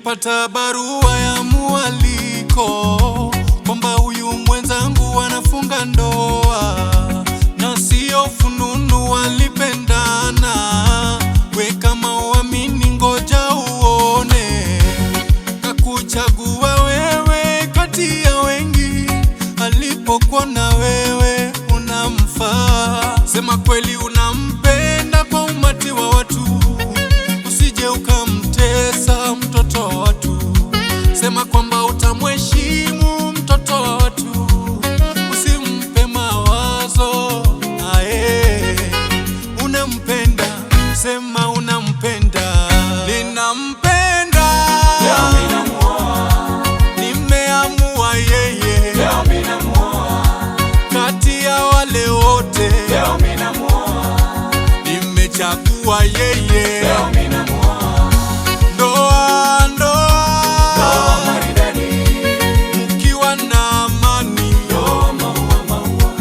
Nimepata barua ya mwaliko kwamba huyu mwenzangu anafunga ndoa, na sio fununu, walipendana. We kama uamini, ngoja uone. Kakuchagua wewe kati ya wengi, alipokuona wewe unamfaa. Sema kweli unampenda kwa umati wa watu, usije ukamtesa mtoto wa watu. Sema kwamba utamheshimu mtoto wa watu, usimpe mawazo. Unampenda, sema unampenda. Ninampenda, leo ninamuoa. Nimeamua yeye, leo ninamuoa. kati ya wale wote, leo ninamuoa. nimechagua yeye, leo ninamuoa. Ndoa, Ndoa maridadi, mkiwa na amani, ndoa maua maua.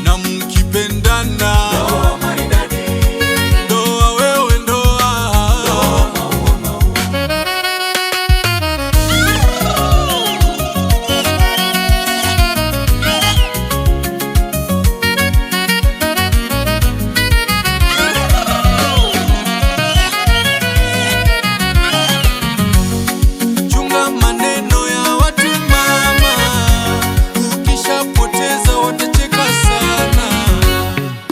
na mkipendana, Ndoa maridadi, ndoa wewe, ndoa maua maua. Chunga maneno ya watu mama, ukishapoteza watacheka sana.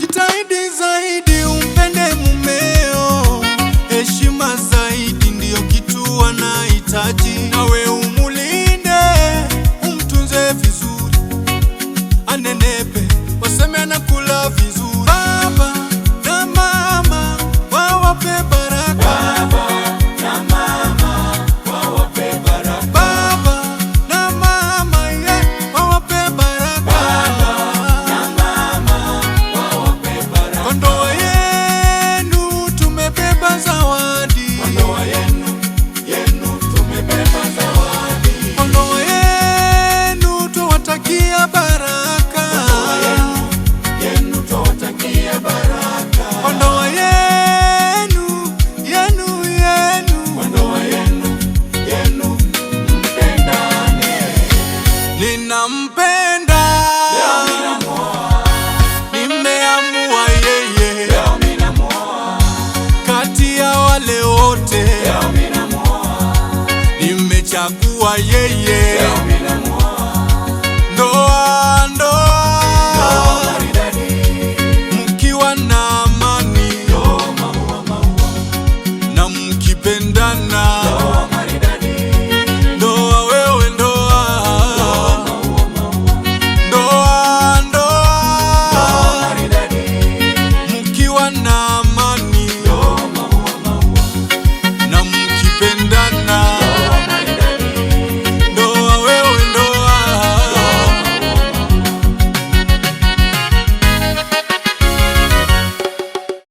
Jitahidi zaidi umpende mumeo, heshima zaidi ndiyo kitu anahitaji. Nawe umulinde, umtunze vizuri, anenepe, waseme anakula vizuri. Baba na mama wawape baraka, Baba na mama wawape baraka. Baba na mama, yeah, wawape baraka. Baba na mama wawape baraka. Kwa ndoa